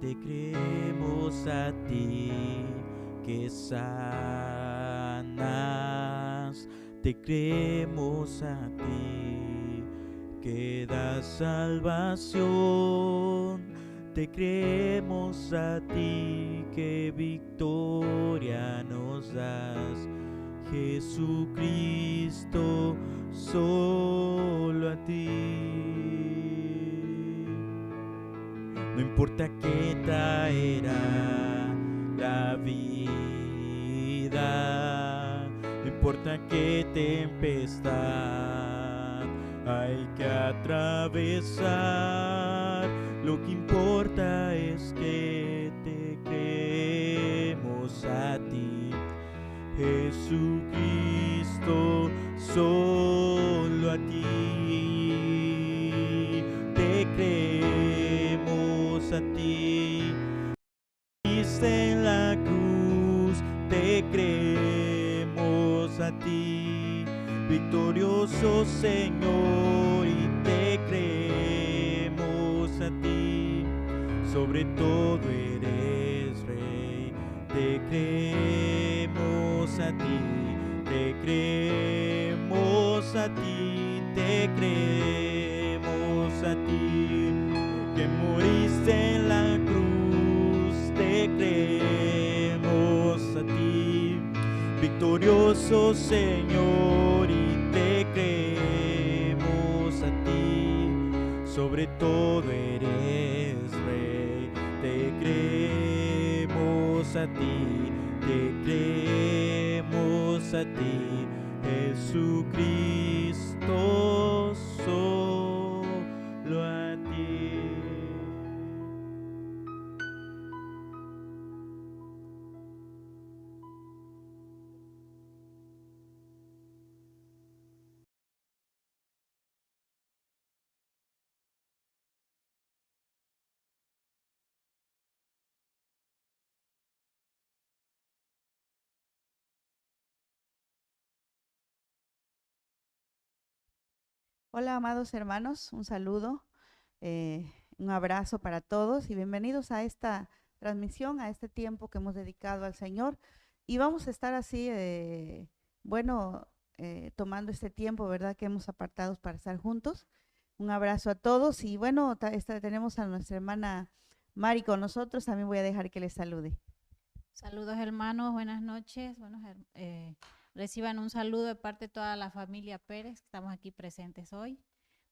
te creemos a ti que sanas, te creemos a ti que das salvación, te creemos a ti que victoria nos das, Jesucristo, solo a ti. No importa qué traerá la vida, no importa qué tempestad hay que atravesar, lo que importa es que te creemos a ti, Jesucristo, solo a ti te creemos a ti. Moriste en la cruz, te creemos a ti, victorioso Señor, y te creemos a ti, sobre todo eres Rey, te creemos a ti, te creemos a ti, te creemos a ti, que moriste en la cruz, te creemos a ti, victorioso Señor, y te creemos a ti, sobre todo eres Rey, te creemos a ti, te creemos a ti, Jesucristo, solo a ti. Hola, amados hermanos, un saludo, un abrazo para todos y bienvenidos a esta transmisión, a este tiempo que hemos dedicado al Señor. Y vamos a estar así, tomando este tiempo, ¿verdad?, que hemos apartado para estar juntos. Un abrazo a todos y bueno, tenemos a nuestra hermana Mari con nosotros, también voy a dejar que les salude. Saludos hermanos, buenas noches. Reciban un saludo de parte de toda la familia Pérez, que estamos aquí presentes hoy,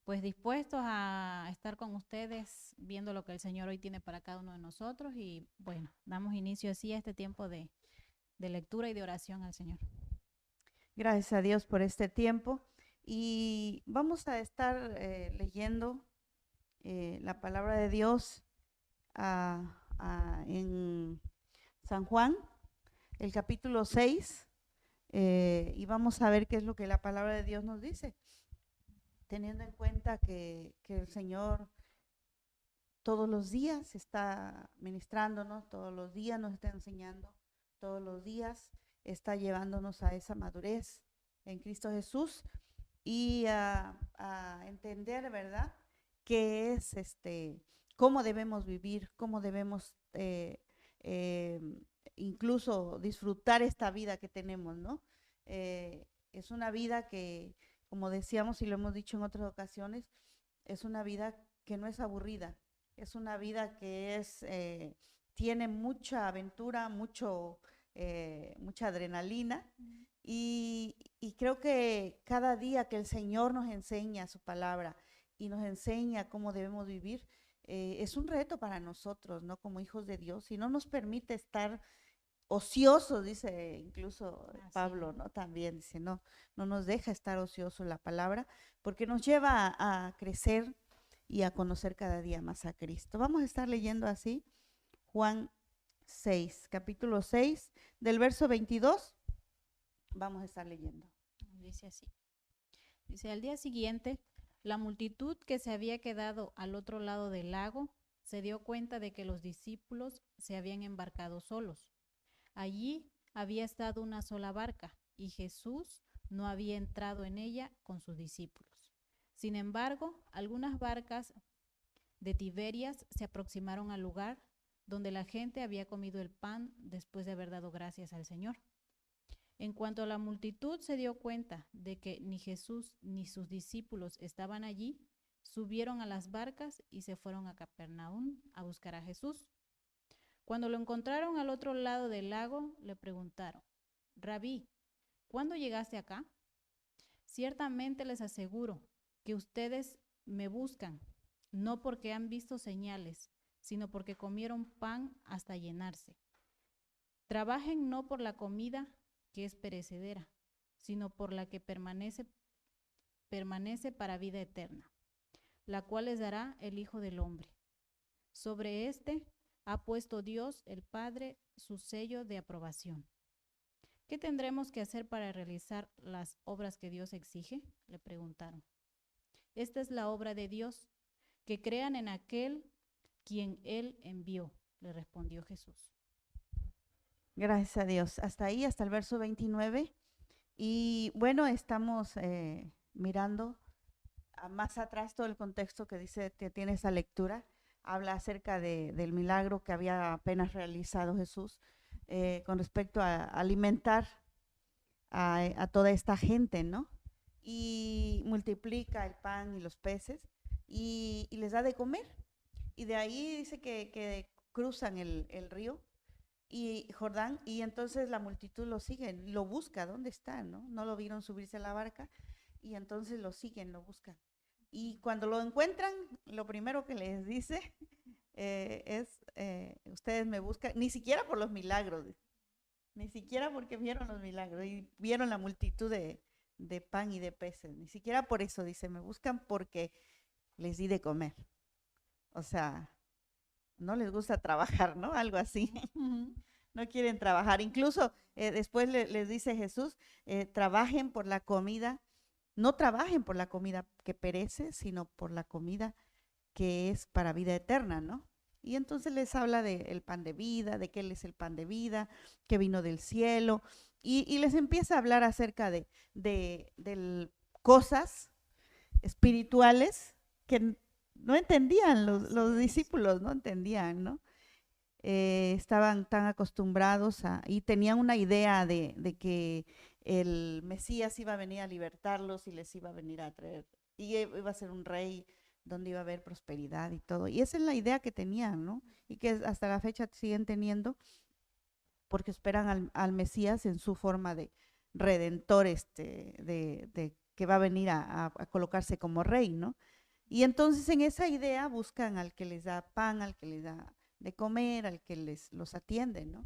pues dispuestos a estar con ustedes viendo lo que el Señor hoy tiene para cada uno de nosotros y bueno, damos inicio así a este tiempo de lectura y de oración al Señor. Gracias a Dios por este tiempo y vamos a estar leyendo la palabra de Dios en San Juan, el capítulo 6, y vamos a ver qué es lo que la palabra de Dios nos dice, teniendo en cuenta que el Señor todos los días está ministrándonos, todos los días nos está enseñando, todos los días está llevándonos a esa madurez en Cristo Jesús y a entender, ¿verdad?, qué es cómo debemos vivir, cómo debemos incluso disfrutar esta vida que tenemos, ¿no? Es una vida que, como decíamos y lo hemos dicho en otras ocasiones, es una vida que no es aburrida, es una vida que tiene mucha aventura, mucha adrenalina. Y creo que cada día que el Señor nos enseña su palabra y nos enseña cómo debemos vivir, es un reto para nosotros, ¿no? Como hijos de Dios, y no nos permite estar ociosos, dice incluso Pablo, ¿no? También dice, no nos deja estar ociosos la palabra, porque nos lleva a crecer y a conocer cada día más a Cristo. Vamos a estar leyendo así Juan 6, capítulo 6, del verso 22. Vamos a estar leyendo. Dice así. Dice, al día siguiente, la multitud que se había quedado al otro lado del lago se dio cuenta de que los discípulos se habían embarcado solos. Allí había estado una sola barca y Jesús no había entrado en ella con sus discípulos. Sin embargo, algunas barcas de Tiberias se aproximaron al lugar donde la gente había comido el pan después de haber dado gracias al Señor. En cuanto a la multitud se dio cuenta de que ni Jesús ni sus discípulos estaban allí, subieron a las barcas y se fueron a Capernaum a buscar a Jesús. Cuando lo encontraron al otro lado del lago, le preguntaron: Rabí, ¿cuándo llegaste acá? Ciertamente les aseguro que ustedes me buscan, no porque han visto señales, sino porque comieron pan hasta llenarse. Trabajen no por la comida que es perecedera, sino por la que permanece para vida eterna, la cual les dará el Hijo del Hombre. Sobre este ha puesto Dios el Padre su sello de aprobación. ¿Qué tendremos que hacer para realizar las obras que Dios exige?, le preguntaron. Esta es la obra de Dios, que crean en aquel quien Él envió, le respondió Jesús. Gracias a Dios. Hasta ahí, hasta el verso 29. Y bueno, estamos mirando más atrás todo el contexto que dice que tiene esa lectura. Habla acerca del milagro que había apenas realizado Jesús con respecto a alimentar a toda esta gente, ¿no? Y multiplica el pan y los peces y les da de comer. Y de ahí dice que cruzan el río y Jordán, y entonces la multitud lo sigue, lo busca, ¿dónde está? No lo vieron subirse a la barca, y entonces lo siguen, lo buscan. Y cuando lo encuentran, lo primero que les dice es, ustedes me buscan, ni siquiera por los milagros, ni siquiera porque vieron los milagros, y vieron la multitud de pan y de peces, ni siquiera por eso, dice, me buscan porque les di de comer. O sea, no les gusta trabajar, ¿no? Algo así. No quieren trabajar. Incluso después les dice Jesús, trabajen por la comida, no trabajen por la comida que perece, sino por la comida que es para vida eterna, ¿no? Y entonces les habla del pan de vida, de que Él es el pan de vida, que vino del cielo, y les empieza a hablar acerca de cosas espirituales que no entendían los discípulos, no entendían, ¿no? Estaban tan acostumbrados y tenían una idea de que el Mesías iba a venir a libertarlos y les iba a venir a traer, y iba a ser un rey donde iba a haber prosperidad y todo. Y esa es la idea que tenían, ¿no? Y que hasta la fecha siguen teniendo, porque esperan al Mesías en su forma de redentor, de que va a venir a colocarse como rey, ¿no? Y entonces en esa idea buscan al que les da pan, al que les da de comer, al que los atiende, ¿no?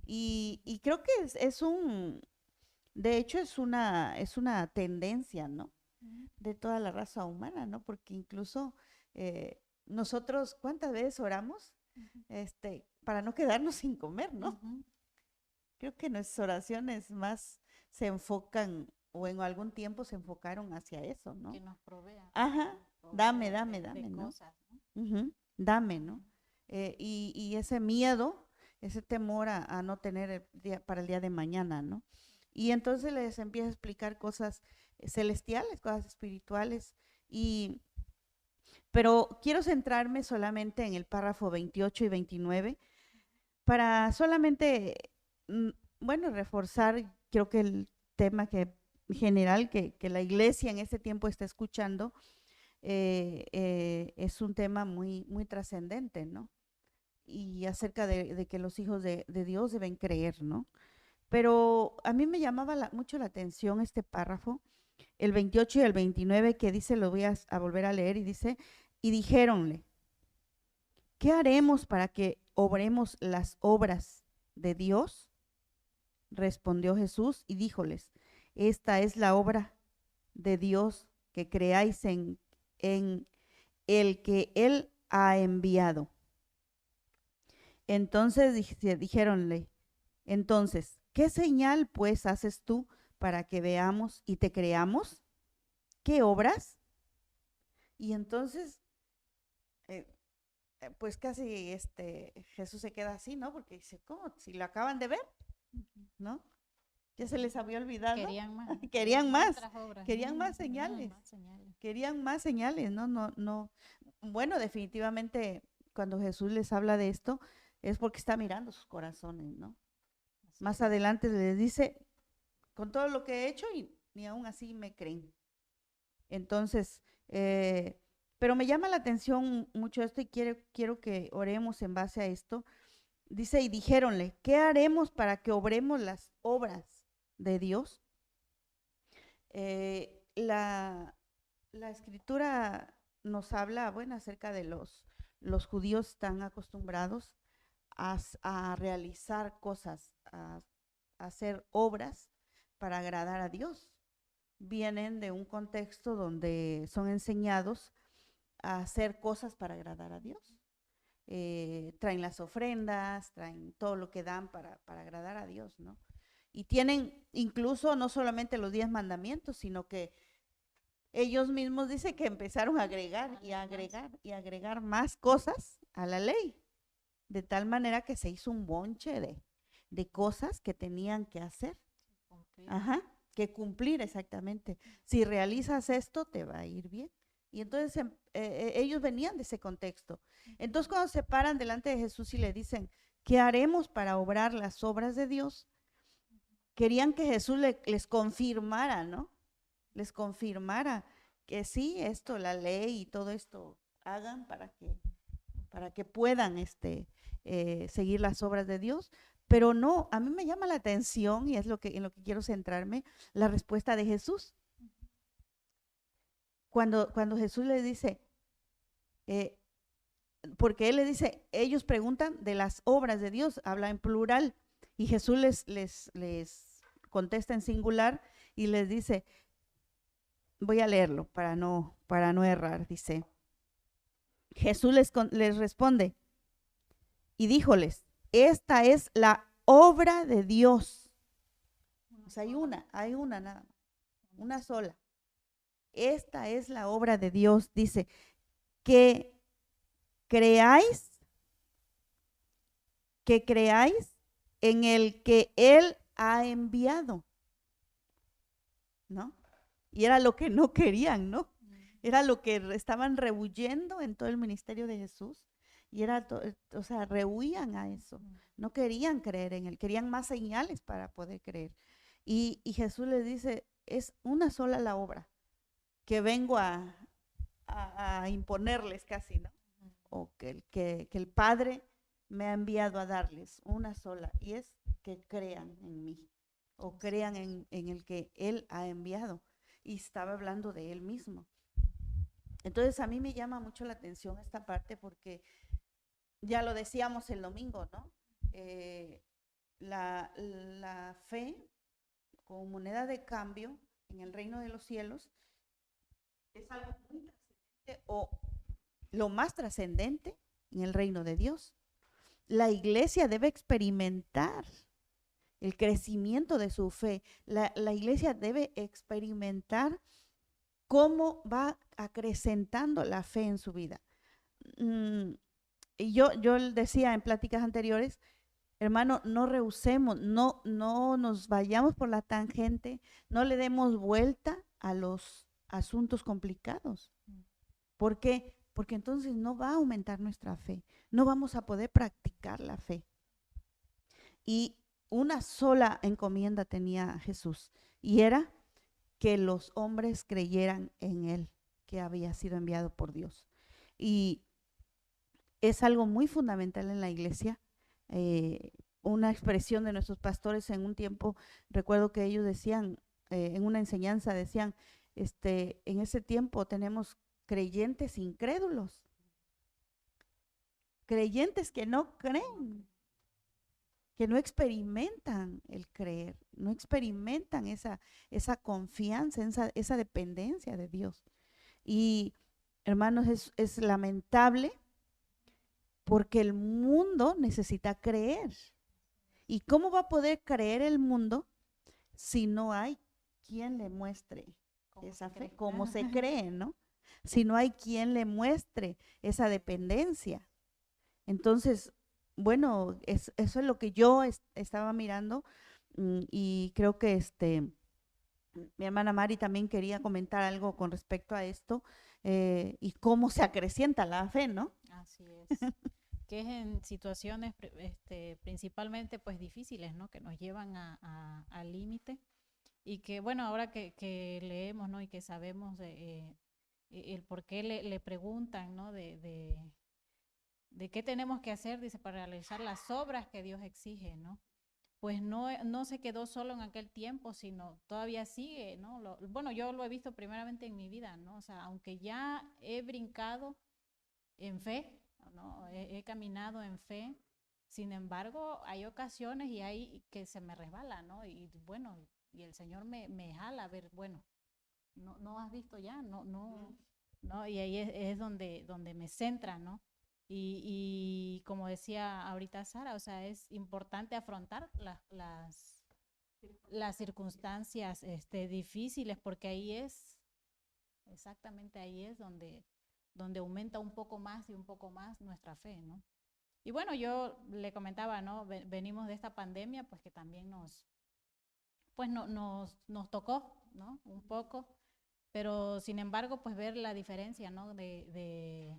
Y creo que de hecho es una tendencia, ¿no? De toda la raza humana, ¿no? Porque incluso nosotros, ¿cuántas veces oramos para no quedarnos sin comer, ¿no? Creo que nuestras oraciones más se enfocan, o en algún tiempo se enfocaron hacia eso, ¿no? Que nos provea. Ajá, dame, ¿no? Cosas, ¿no? Dame, ¿no? Y ese miedo, ese temor a no tener para el día de mañana, ¿no? Y entonces les empieza a explicar cosas celestiales, cosas espirituales, pero quiero centrarme solamente en el párrafo 28 y 29 para solamente, reforzar, creo que el tema general que la iglesia en este tiempo está escuchando es un tema muy, muy trascendente, ¿no? Y acerca de que los hijos de Dios deben creer, ¿no? Pero a mí me llamaba mucho la atención este párrafo, el 28 y el 29, que dice, lo voy a volver a leer, y dice, y dijéronle, ¿qué haremos para que obremos las obras de Dios? Respondió Jesús y díjoles, esta es la obra de Dios, que creáis en el que Él ha enviado. Entonces dijéronle, entonces, ¿qué señal pues haces tú para que veamos y te creamos? ¿Qué obras? Y entonces, pues casi Jesús se queda así, ¿no? Porque dice, ¿cómo? Si lo acaban de ver, ¿no? Ya se les había olvidado. Querían más. Querían más. Obras, Querían ¿no? más señales. Querían más señales, ¿no? Bueno, definitivamente cuando Jesús les habla de esto, es porque está mirando sus corazones, ¿no? Así Más es. adelante les dice, con todo lo que he hecho y ni aún así me creen. Entonces, pero me llama la atención mucho esto y quiero que oremos en base a esto. Dice, y dijéronle, ¿qué haremos para que obremos las obras de Dios? La escritura nos habla, bueno, acerca de los judíos están acostumbrados a realizar cosas, a hacer obras para agradar a Dios. Vienen de un contexto donde son enseñados a hacer cosas para agradar a Dios. Traen las ofrendas, traen todo lo que dan para agradar a Dios, ¿no? Y tienen incluso no solamente los 10 mandamientos, sino que ellos mismos dicen que empezaron a agregar y a agregar y a agregar más cosas a la ley, de tal manera que se hizo un bonche de cosas que tenían que hacer. Cumplir. Ajá, que cumplir exactamente. Si realizas esto, te va a ir bien. Y entonces ellos venían de ese contexto. Entonces cuando se paran delante de Jesús y le dicen, ¿qué haremos para obrar las obras de Dios? Querían que Jesús les confirmara, ¿no? Les confirmara que sí, esto, la ley y todo esto hagan para que puedan seguir las obras de Dios. Pero no, a mí me llama la atención, y es en lo que quiero centrarme, la respuesta de Jesús. Cuando Jesús les dice, porque Él les dice, ellos preguntan de las obras de Dios, habla en plural, y Jesús les contesta en singular y les dice, voy a leerlo para no errar, dice, Jesús les responde y díjoles, esta es la obra de Dios. O sea, hay una nada más, una sola. Esta es la obra de Dios, dice, que creáis en el que Él ha enviado, ¿no? Y era lo que no querían, ¿no? Era lo que estaban rehuyendo en todo el ministerio de Jesús. Y era, o sea, rehuían a eso. No querían creer en Él, querían más señales para poder creer. Y Jesús les dice, es una sola la obra que vengo a imponerles casi, ¿no? O que el Padre me ha enviado a darles, una sola, y es que crean en mí, o crean en el que Él ha enviado. Y estaba hablando de Él mismo. Entonces a mí me llama mucho la atención esta parte porque ya lo decíamos el domingo, ¿no? La fe como moneda de cambio en el reino de los cielos es algo muy trascendente o lo más trascendente en el reino de Dios. La iglesia debe experimentar el crecimiento de su fe. La iglesia debe experimentar cómo va acrecentando la fe en su vida. Y yo decía en pláticas anteriores, hermano, no rehusemos, no nos vayamos por la tangente, no le demos vuelta a los asuntos complicados. ¿Por qué? Porque entonces no va a aumentar nuestra fe, no vamos a poder practicar la fe. Y una sola encomienda tenía Jesús, y era que los hombres creyeran en Él, que había sido enviado por Dios. Y es algo muy fundamental en la iglesia. Una expresión de nuestros pastores en un tiempo, recuerdo que ellos decían, en una enseñanza decían, en ese tiempo tenemos creyentes incrédulos, creyentes que no creen, que no experimentan el creer, no experimentan esa confianza, esa dependencia de Dios. Y hermanos, es lamentable porque el mundo necesita creer. ¿Y cómo va a poder creer el mundo si no hay quien le muestre esa fe? ¿Cómo se cree, no? Si no hay quien le muestre esa dependencia. Entonces, bueno, eso es lo que yo estaba mirando y creo que mi hermana Mari también quería comentar algo con respecto a esto y cómo se acrecienta la fe, ¿no? Así es. que es en situaciones principalmente pues difíciles, ¿no? Que nos llevan al límite y que bueno, ahora que leemos, ¿no? Y que sabemos el por qué le preguntan, ¿no? De qué tenemos que hacer, dice, para realizar las obras que Dios exige, ¿no? Pues no se quedó solo en aquel tiempo, sino todavía sigue, ¿no? Bueno, yo lo he visto primeramente en mi vida, ¿no? O sea, aunque ya he brincado en fe, ¿no? He caminado en fe, sin embargo, hay ocasiones y hay que se me resbala, ¿no? Y bueno, y el Señor me jala a ver, bueno, no has visto ya, no, y ahí es donde me centra, ¿no? Y como decía ahorita Sara, o sea, es importante afrontar las circunstancias difíciles, porque exactamente ahí es donde aumenta un poco más y un poco más nuestra fe, ¿no? Y bueno, yo le comentaba, ¿no? Venimos de esta pandemia, pues que también nos tocó, ¿no? Un poco, pero sin embargo, pues ver la diferencia, ¿no? De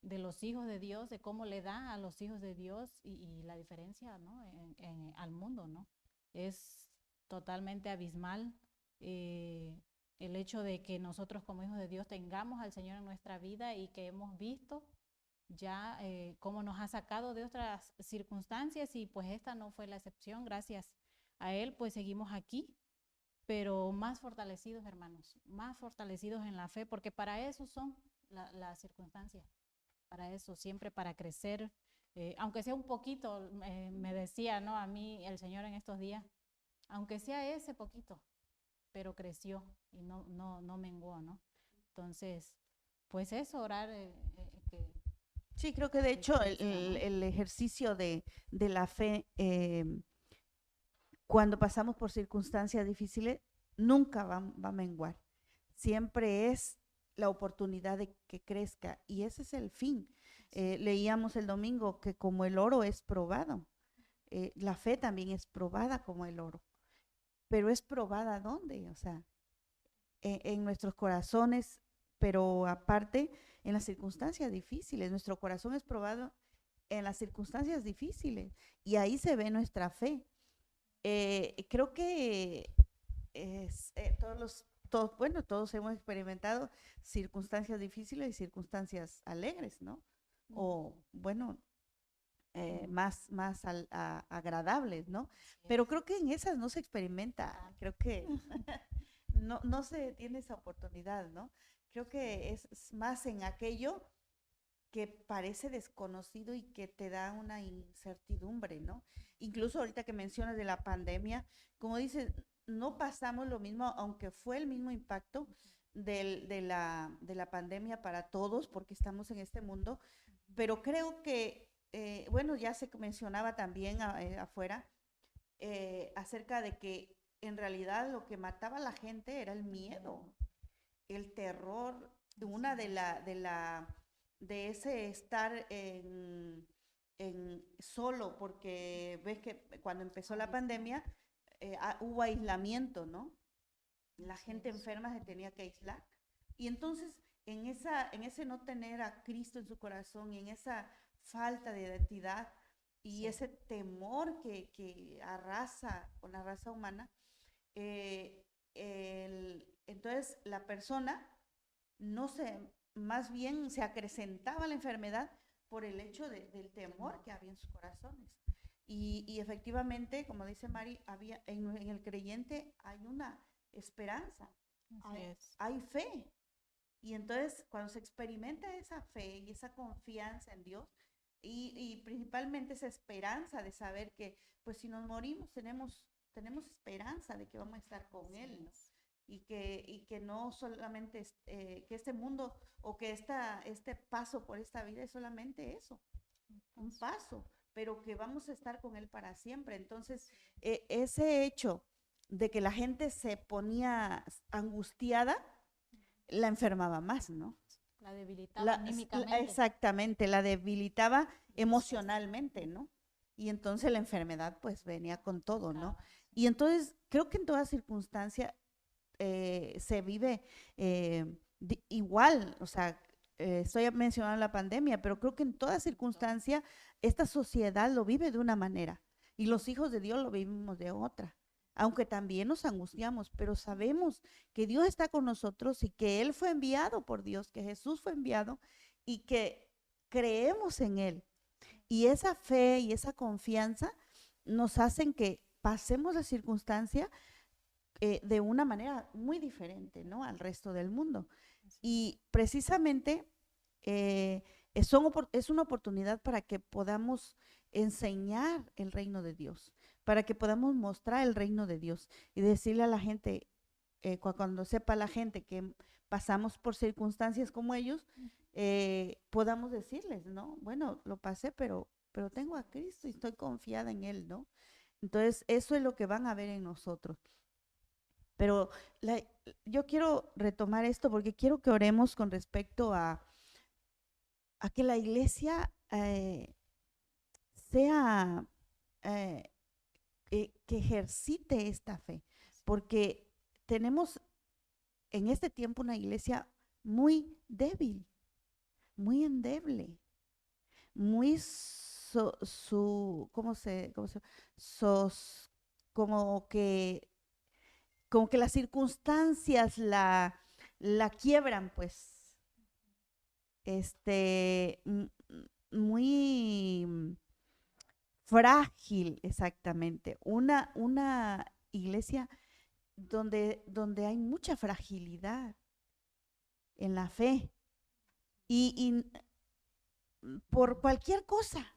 los hijos de Dios, de cómo le da a los hijos de Dios y la diferencia, ¿no? Al mundo, ¿no? Es totalmente abismal el hecho de que nosotros como hijos de Dios tengamos al Señor en nuestra vida y que hemos visto ya cómo nos ha sacado de otras circunstancias y pues esta no fue la excepción. Gracias a Él pues seguimos aquí, pero más fortalecidos, hermanos, más fortalecidos en la fe, porque para eso son las circunstancias, para eso, siempre para crecer, aunque sea un poquito, me decía, ¿no? A mí el Señor en estos días, aunque sea ese poquito, pero creció y no menguó, ¿no? Entonces, pues eso, orar. Sí, creo que de hecho el ejercicio de la fe, cuando pasamos por circunstancias difíciles, nunca va a menguar. Siempre es la oportunidad de que crezca y ese es el fin. Leíamos el domingo que como el oro es probado, la fe también es probada como el oro. Pero es probada ¿dónde? O sea, en nuestros corazones, pero aparte en las circunstancias difíciles. Nuestro corazón es probado en las circunstancias difíciles y ahí se ve nuestra fe. Creo que todos hemos experimentado circunstancias difíciles y circunstancias alegres, ¿no? O bueno, más agradables, ¿no? Pero creo que en esas no se experimenta, creo que no se tiene esa oportunidad, ¿no? Creo que es más en aquello que parece desconocido y que te da una incertidumbre, ¿no? Incluso ahorita que mencionas de la pandemia, como dices, no pasamos lo mismo, aunque fue el mismo impacto de la pandemia para todos, porque estamos en este mundo, pero creo que, bueno, ya se mencionaba también afuera acerca de que en realidad lo que mataba a la gente era el miedo, el terror, de ese estar solo, porque ves que cuando empezó la pandemia hubo aislamiento, ¿no? La gente enferma se tenía que aislar. Y entonces en ese no tener a Cristo en su corazón y en esa falta de identidad y ese temor que arrasa con la raza humana, entonces la persona más bien se acrecentaba la enfermedad por el hecho del temor que había en sus corazones. Y efectivamente, como dice Mari, en el creyente hay una esperanza, hay fe. Y entonces cuando se experimenta esa fe y esa confianza en Dios y principalmente esa esperanza de saber que pues si nos morimos tenemos esperanza de que vamos a estar con Él, ¿no? Y que no solamente que este mundo o que este paso por esta vida es solamente eso, un paso, pero que vamos a estar con Él para siempre. Entonces, ese hecho de que la gente se ponía angustiada, la enfermaba más, ¿no? La debilitaba anímicamente. Exactamente, la debilitaba emocionalmente, ¿no? Y entonces la enfermedad pues venía con todo, ¿no? Y entonces creo que en toda circunstancia se vive igual, o sea, estoy mencionando la pandemia, pero creo que en toda circunstancia esta sociedad lo vive de una manera y los hijos de Dios lo vivimos de otra. Aunque también nos angustiamos, pero sabemos que Dios está con nosotros y que Él fue enviado por Dios, que Jesús fue enviado y que creemos en Él. Y esa fe y esa confianza nos hacen que pasemos la circunstancia de una manera muy diferente, ¿no?, al resto del mundo. Y precisamente es una oportunidad para que podamos enseñar el reino de Dios, para que podamos mostrar el reino de Dios y decirle a la gente, cuando sepa la gente que pasamos por circunstancias como ellos, podamos decirles, ¿no? Bueno, lo pasé, pero tengo a Cristo y estoy confiada en Él, ¿no? Entonces, eso es lo que van a ver en nosotros. Pero yo quiero retomar esto porque quiero que oremos con respecto a que la iglesia sea, que ejercite esta fe, porque tenemos en este tiempo una iglesia muy débil, muy endeble, muy como que las circunstancias la quiebran, pues, muy frágil, exactamente. Una iglesia donde hay mucha fragilidad en la fe y por cualquier cosa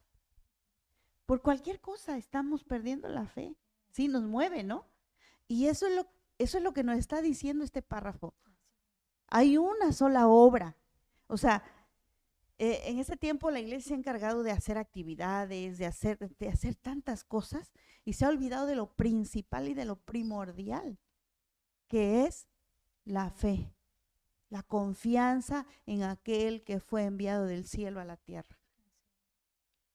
estamos perdiendo la fe. Sí, nos mueve, ¿no? Y eso es lo que nos está diciendo este párrafo. Hay una sola obra. O sea, en ese tiempo la iglesia se ha encargado de hacer actividades, de hacer tantas cosas y se ha olvidado de lo principal y de lo primordial, que es la fe, la confianza en aquel que fue enviado del cielo a la tierra.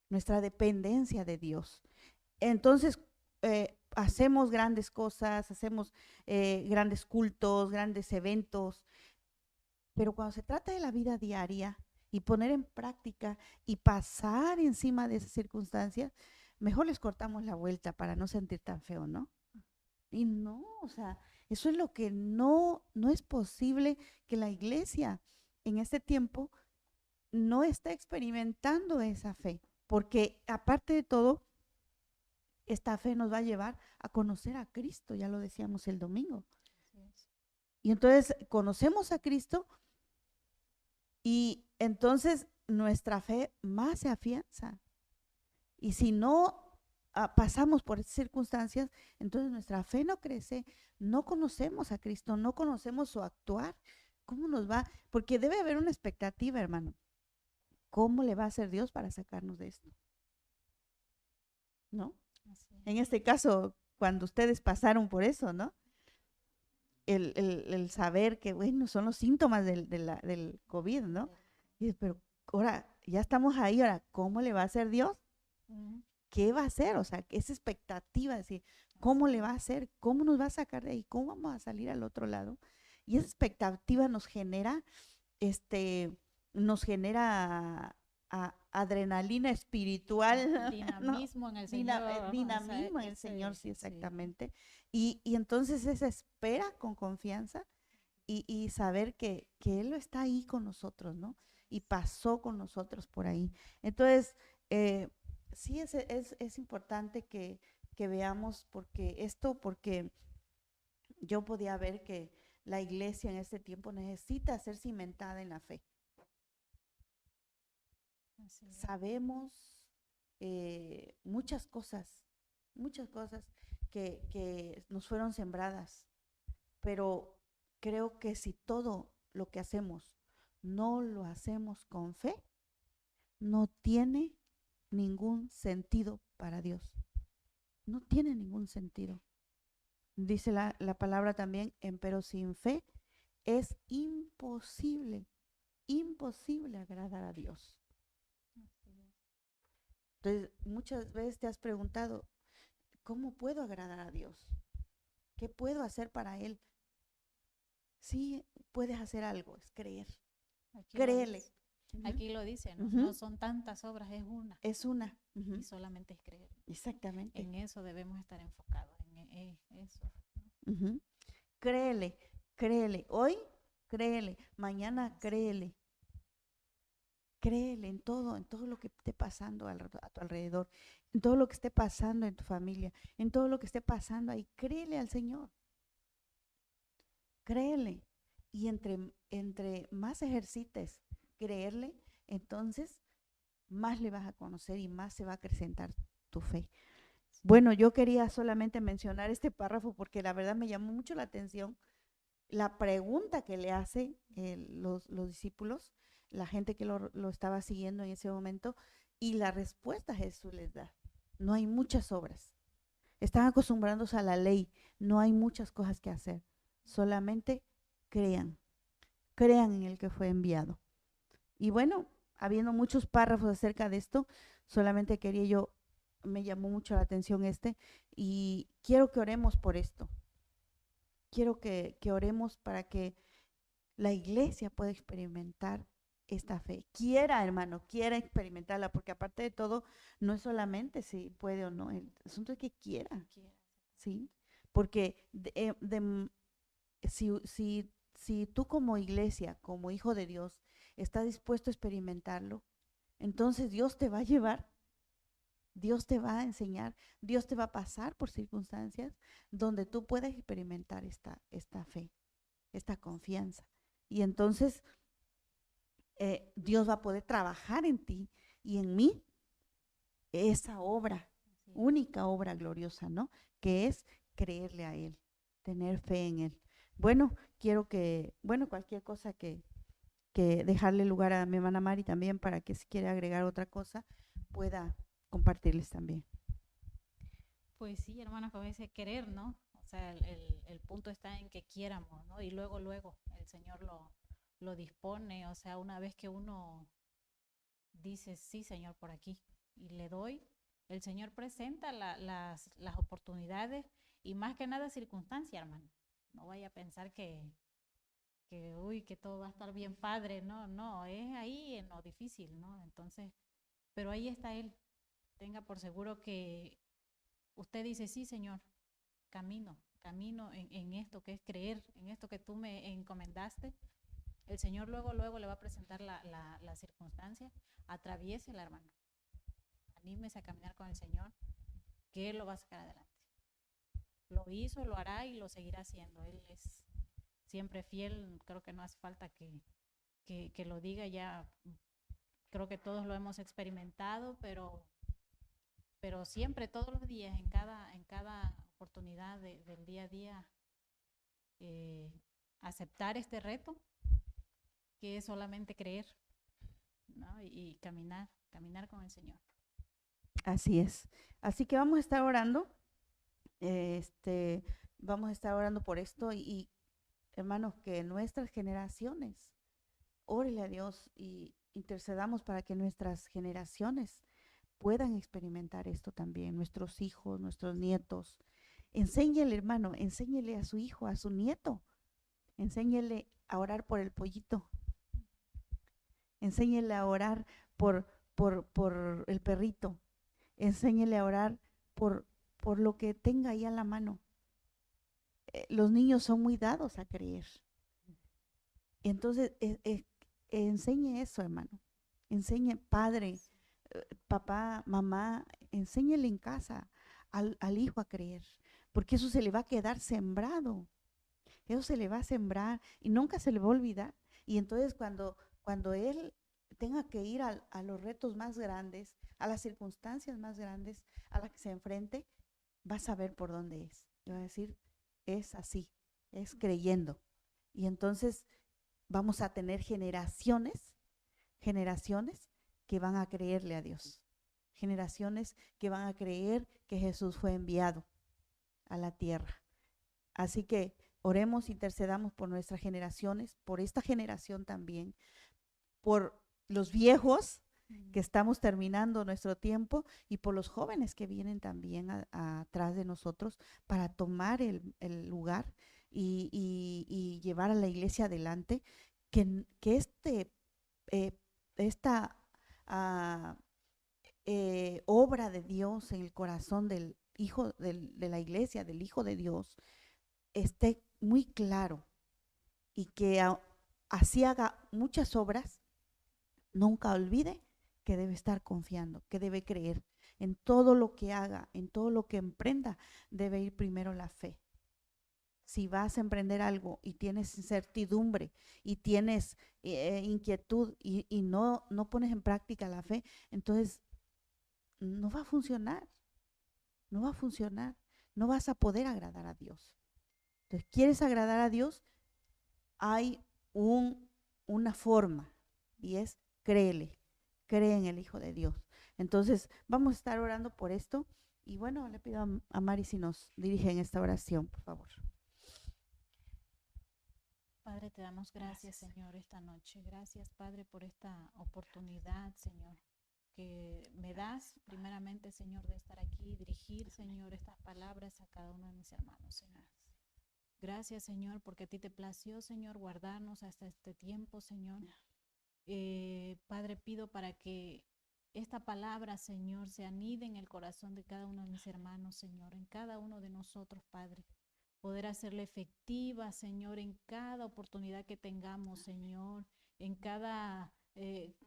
Nuestra dependencia de Dios. Entonces, hacemos grandes cosas, hacemos grandes cultos, grandes eventos, pero cuando se trata de la vida diaria y poner en práctica y pasar encima de esas circunstancias, mejor les cortamos la vuelta para no sentir tan feo, ¿no? Y no, o sea, eso es lo que no es posible, que la iglesia en este tiempo no está experimentando esa fe, porque aparte de todo, esta fe nos va a llevar a conocer a Cristo, ya lo decíamos el domingo. Y entonces conocemos a Cristo y entonces nuestra fe más se afianza. Y si no pasamos por esas circunstancias, entonces nuestra fe no crece, no conocemos a Cristo, no conocemos su actuar. ¿Cómo nos va? Porque debe haber una expectativa, hermano. ¿Cómo le va a hacer Dios para sacarnos de esto? ¿No? En este caso, cuando ustedes pasaron por eso, ¿no? El saber que, bueno, son los síntomas del COVID, ¿no? Y, pero ahora, ya estamos ahí, ahora, ¿cómo le va a hacer Dios? ¿Qué va a hacer? O sea, esa expectativa, es decir, ¿cómo le va a hacer? ¿Cómo nos va a sacar de ahí? ¿Cómo vamos a salir al otro lado? Y esa expectativa nos genera, adrenalina espiritual, dinamismo en el Señor. Dinamismo en el Señor, sí, exactamente. Sí. Y entonces esa espera con confianza y saber que Él está ahí con nosotros, ¿no? Y pasó con nosotros por ahí. Entonces, sí es importante que veamos porque yo podía ver que la iglesia en este tiempo necesita ser cimentada en la fe. Sabemos muchas cosas que nos fueron sembradas, pero creo que si todo lo que hacemos no lo hacemos con fe, no tiene ningún sentido para Dios. No tiene ningún sentido. Dice la palabra también, pero sin fe es imposible agradar a Dios. Entonces, muchas veces te has preguntado, ¿cómo puedo agradar a Dios? ¿Qué puedo hacer para Él? Sí, puedes hacer algo, es creer. Créele, Aquí lo dice, ¿no? Ujú. No son tantas obras, es una. Es una. Ujú. Y solamente es creer. Exactamente. En eso debemos estar enfocados, eso. Ujú. Créele, créele. Hoy, créele. Mañana, créele. Créele en todo lo que esté pasando a tu alrededor, en todo lo que esté pasando en tu familia, en todo lo que esté pasando ahí. Créele al Señor. Créele. Y entre más ejercites creerle, entonces más le vas a conocer y más se va a acrecentar tu fe. Bueno, yo quería solamente mencionar este párrafo porque la verdad me llamó mucho la atención la pregunta que le hace los discípulos, la gente que lo estaba siguiendo en ese momento, y la respuesta Jesús les da. No hay muchas obras. Están acostumbrándose a la ley. No hay muchas cosas que hacer. Solamente crean. Crean en el que fue enviado. Y bueno, habiendo muchos párrafos acerca de esto, solamente me llamó mucho la atención y quiero que oremos por esto. Quiero que oremos para que la iglesia pueda experimentar esta fe. Quiera, hermano, quiera experimentarla, porque aparte de todo, no es solamente si puede o no, el asunto es que quiera, ¿sí? Porque si tú como iglesia, como hijo de Dios, estás dispuesto a experimentarlo, entonces Dios te va a llevar, Dios te va a enseñar, Dios te va a pasar por circunstancias donde tú puedas experimentar esta fe, esta confianza. Y entonces Dios va a poder trabajar en ti y en mí esa obra, única obra gloriosa, ¿no? Que es creerle a Él, tener fe en Él. Bueno, cualquier cosa que dejarle lugar a mi hermana Mari también para que si quiere agregar otra cosa pueda compartirles también. Pues sí, hermanos, como dice, querer, ¿no? O sea, el punto está en que quiéramos, ¿no? Y luego el Señor lo dispone, o sea, una vez que uno dice, sí, Señor, por aquí, y le doy, el Señor presenta las oportunidades y más que nada circunstancia, hermano. No vaya a pensar que todo va a estar bien padre, no, es ahí en lo difícil, ¿no? Entonces, pero ahí está Él. Tenga por seguro que usted dice, sí, Señor, camino en esto que es creer, en esto que tú me encomendaste. El Señor luego le va a presentar la circunstancia. Atraviésela, hermano. Anímese a caminar con el Señor, que Él lo va a sacar adelante. Lo hizo, lo hará y lo seguirá haciendo. Él es siempre fiel. Creo que no hace falta que lo diga ya. Creo que todos lo hemos experimentado, pero siempre, todos los días, en cada oportunidad del día a día, aceptar este reto, que es solamente creer, ¿no? Y caminar con el Señor. Así es. Así que vamos a estar orando, vamos a estar orando por esto y hermanos, que nuestras generaciones, órele a Dios y intercedamos para que nuestras generaciones puedan experimentar esto también, nuestros hijos, nuestros nietos. Enséñele, hermano, enséñele a su hijo, a su nieto, enséñele a orar por el pollito, enséñele a orar por el perrito, enséñele a orar por lo que tenga ahí a la mano. Los niños son muy dados a creer. Entonces, enseñe eso, hermano. Enseñe, padre, papá, mamá, enséñele en casa al hijo a creer, porque eso se le va a quedar sembrado. Eso se le va a sembrar y nunca se le va a olvidar. Y entonces cuando él tenga que ir a los retos más grandes, a las circunstancias más grandes a las que se enfrente, va a saber por dónde es. Y va a decir, es así, es creyendo. Y entonces vamos a tener generaciones que van a creerle a Dios. Generaciones que van a creer que Jesús fue enviado a la tierra. Así que oremos, intercedamos por nuestras generaciones, por esta generación también, por los viejos que estamos terminando nuestro tiempo y por los jóvenes que vienen también atrás de nosotros para tomar el lugar y llevar a la iglesia adelante, que este obra de Dios en el corazón del hijo de la iglesia, del Hijo de Dios, esté muy claro y que así haga muchas obras, nunca olvide que debe estar confiando, que debe creer en todo lo que haga, en todo lo que emprenda, debe ir primero la fe. Si vas a emprender algo y tienes incertidumbre y tienes inquietud y no pones en práctica la fe, entonces no va a funcionar, no va a funcionar, no vas a poder agradar a Dios. Entonces, ¿quieres agradar a Dios? Hay una forma y es créele, cree en el Hijo de Dios. Entonces, vamos a estar orando por esto y bueno, le pido a Mari si nos dirige en esta oración, por favor. Padre, te damos gracias, Señor, esta noche. Gracias, Padre, por esta oportunidad, Señor, que me das primeramente, Señor, de estar aquí y dirigir, Señor, estas palabras a cada uno de mis hermanos, Señor. Gracias, Señor, porque a ti te plació, Señor, guardarnos hasta este tiempo, Señor. Padre, pido para que esta palabra, Señor, se anide en el corazón de cada uno de mis hermanos, Señor, en cada uno de nosotros, Padre. Poder hacerla efectiva, Señor, en cada oportunidad que tengamos, Señor, en cada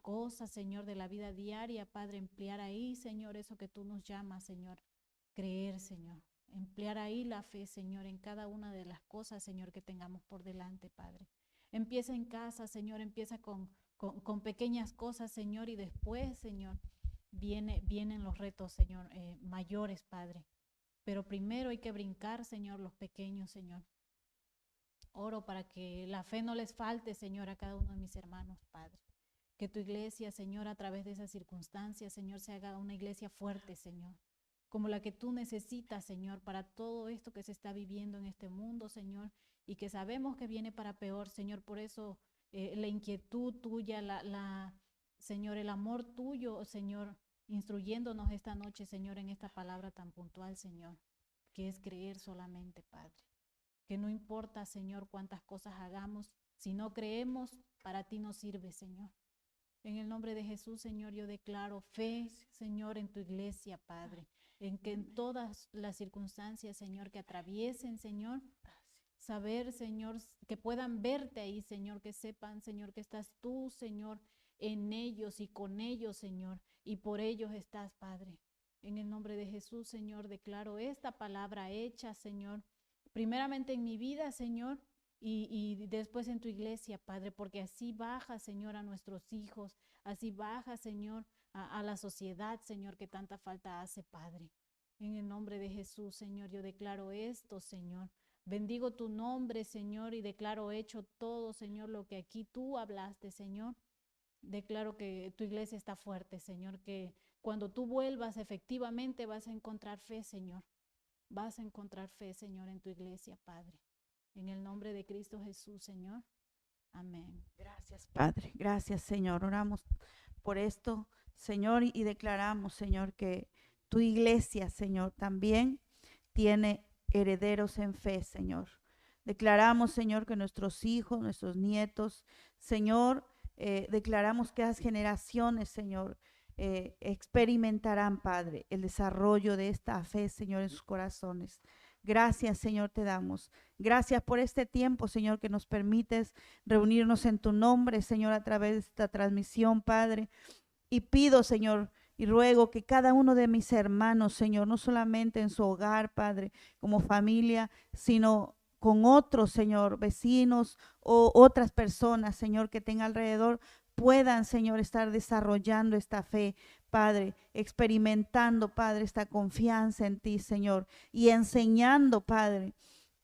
cosa, Señor, de la vida diaria, Padre, emplear ahí, Señor, eso que tú nos llamas, Señor, creer, Señor. Emplear ahí la fe, Señor, en cada una de las cosas, Señor, que tengamos por delante, Padre. Empieza en casa, Señor, empieza con pequeñas cosas, Señor, y después, Señor, vienen los retos, Señor, mayores, Padre. Pero primero hay que brincar, Señor, los pequeños, Señor. Oro para que la fe no les falte, Señor, a cada uno de mis hermanos, Padre. Que tu iglesia, Señor, a través de esas circunstancias, Señor, se haga una iglesia fuerte, Señor. Como la que tú necesitas, Señor, para todo esto que se está viviendo en este mundo, Señor, y que sabemos que viene para peor, Señor. Por eso la inquietud tuya, Señor, el amor tuyo, Señor, instruyéndonos esta noche, Señor, en esta palabra tan puntual, Señor, que es creer solamente, Padre. Que no importa, Señor, cuántas cosas hagamos, si no creemos, para ti no sirve, Señor. En el nombre de Jesús, Señor, yo declaro fe, Señor, en tu iglesia, Padre. En que en todas las circunstancias, Señor, que atraviesen, Señor, saber, Señor, que puedan verte ahí, Señor, que sepan, Señor, que estás tú, Señor, en ellos y con ellos, Señor, y por ellos estás, Padre. En el nombre de Jesús, Señor, declaro esta palabra hecha, Señor, primeramente en mi vida, Señor, y después en tu iglesia, Padre, porque así baja, Señor, a nuestros hijos, así baja, Señor, a la sociedad, Señor, que tanta falta hace, Padre. En el nombre de Jesús, Señor, yo declaro esto, Señor. Bendigo tu nombre, Señor, y declaro hecho todo, Señor, lo que aquí tú hablaste, Señor. Declaro que tu iglesia está fuerte, Señor, que cuando tú vuelvas efectivamente vas a encontrar fe, Señor. Vas a encontrar fe, Señor, en tu iglesia, Padre. En el nombre de Cristo Jesús, Señor. Amén. Gracias, Padre. Gracias, Señor. Oramos por esto, Señor, y declaramos, Señor, que tu iglesia, Señor, también tiene herederos en fe, Señor. Declaramos, Señor, que nuestros hijos, nuestros nietos, Señor, declaramos que las generaciones, Señor, experimentarán, Padre, el desarrollo de esta fe, Señor, en sus corazones. Gracias, Señor, te damos. Gracias por este tiempo, Señor, que nos permites reunirnos en tu nombre, Señor, a través de esta transmisión, Padre. Y pido, Señor, y ruego que cada uno de mis hermanos, Señor, no solamente en su hogar, Padre, como familia, sino con otros, Señor, vecinos o otras personas, Señor, que tengan alrededor, puedan, Señor, estar desarrollando esta fe, Padre, experimentando, Padre, esta confianza en ti, Señor, y enseñando, Padre,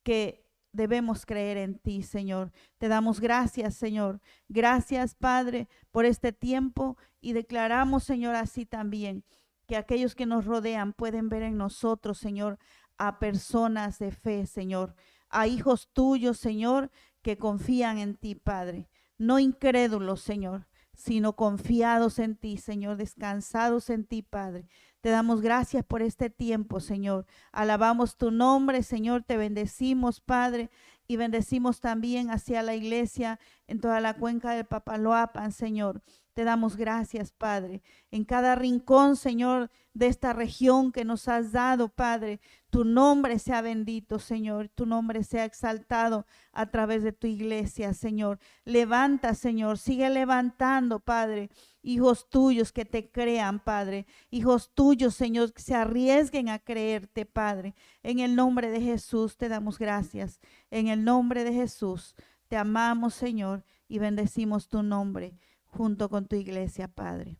que debemos creer en ti, Señor. Te damos gracias, Señor. Gracias, Padre, por este tiempo y declaramos, Señor, así también, que aquellos que nos rodean pueden ver en nosotros, Señor, a personas de fe, Señor, a hijos tuyos, Señor, que confían en ti, Padre. No incrédulos, Señor, sino confiados en ti, Señor, descansados en ti, Padre. Te damos gracias por este tiempo, Señor. Alabamos tu nombre, Señor, te bendecimos, Padre, y bendecimos también hacia la iglesia en toda la cuenca del Papaloapan, Señor. Te damos gracias, Padre, en cada rincón, Señor, de esta región que nos has dado, Padre. Tu nombre sea bendito, Señor, tu nombre sea exaltado a través de tu iglesia, Señor. Levanta, Señor, sigue levantando, Padre, hijos tuyos que te crean, Padre. Hijos tuyos, Señor, que se arriesguen a creerte, Padre. En el nombre de Jesús te damos gracias. En el nombre de Jesús te amamos, Señor, y bendecimos tu nombre junto con tu iglesia, Padre.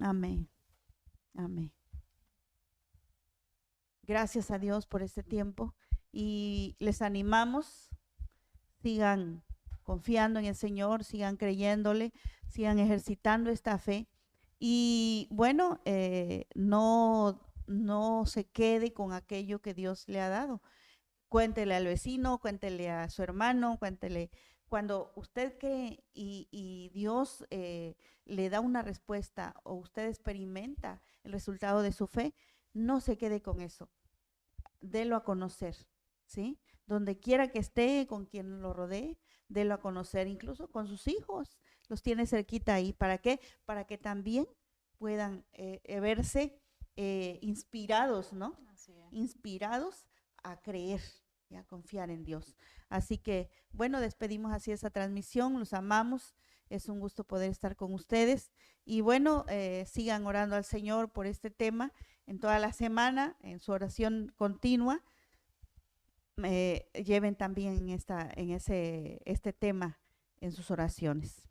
Amén. Amén. Gracias a Dios por este tiempo y les animamos, sigan confiando en el Señor, sigan creyéndole, sigan ejercitando esta fe y bueno, no se quede con aquello que Dios le ha dado. Cuéntele al vecino, cuéntele a su hermano, cuéntele. Cuando usted cree y Dios le da una respuesta o usted experimenta el resultado de su fe, no se quede con eso. Délo a conocer, ¿sí? Donde quiera que esté, con quien lo rodee, délo a conocer, incluso con sus hijos. Los tiene cerquita ahí. ¿Para qué? Para que también puedan verse inspirados, ¿no? Inspirados a creer y a confiar en Dios. Así que, bueno, despedimos así esa transmisión, los amamos, es un gusto poder estar con ustedes y bueno, sigan orando al Señor por este tema en toda la semana, en su oración continua, lleven también este tema en sus oraciones.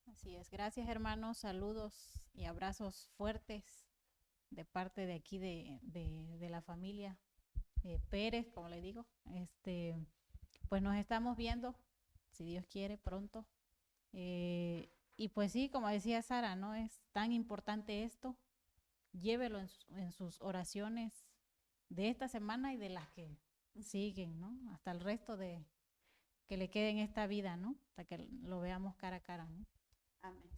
Así es, gracias hermanos, saludos y abrazos fuertes de parte de aquí de la familia Pérez, como le digo, pues nos estamos viendo, si Dios quiere, pronto. Y pues sí, como decía Sara, ¿no? Es tan importante esto, llévelo en sus oraciones de esta semana y de las que siguen, ¿no? Hasta el resto de que le quede en esta vida, ¿no? Hasta que lo veamos cara a cara, ¿no? Amén.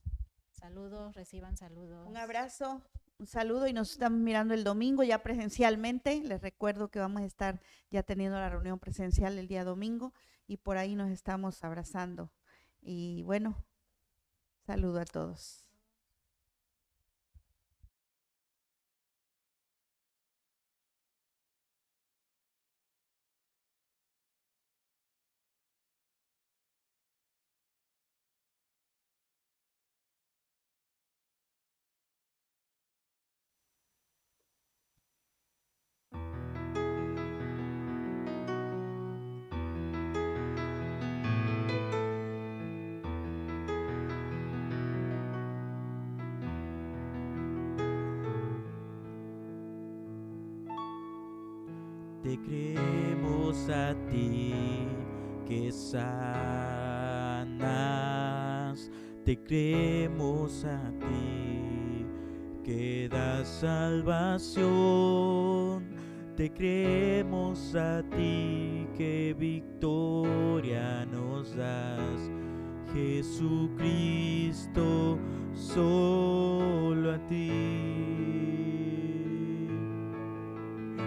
Saludos, reciban saludos. Un abrazo. Un saludo y nos estamos mirando el domingo ya presencialmente. Les recuerdo que vamos a estar ya teniendo la reunión presencial el día domingo y por ahí nos estamos abrazando. Y bueno, saludo a todos. Te creemos a ti que sanas, te creemos a ti que das salvación, te creemos a ti que victoria nos das, Jesucristo, solo a ti.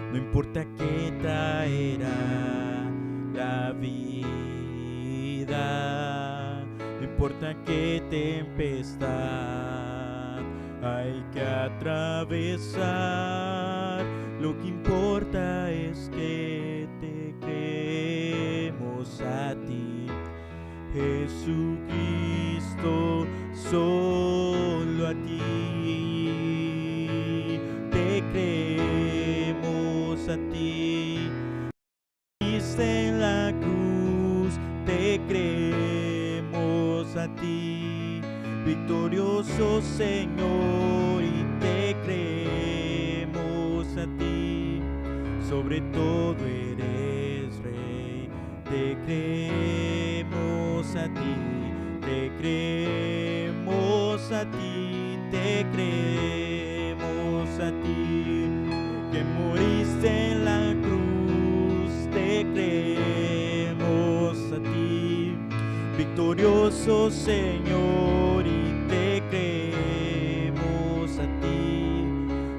No importa qué traerá la vida, no importa qué tempestad hay que atravesar, lo que importa es que te creemos a ti, Jesucristo, solo a ti, te creemos a ti, en la cruz, te creemos a ti, victorioso Señor, y te creemos a ti, sobre todo eres Rey, te creemos a ti, te creemos a ti, te creemos a ti, que moriste en la cruz, te creemos a ti, victorioso Señor, y te creemos a ti,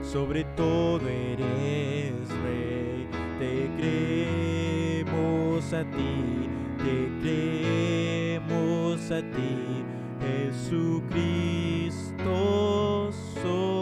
sobre todo eres Rey, te creemos a ti, te creemos a ti, Jesucristo soy.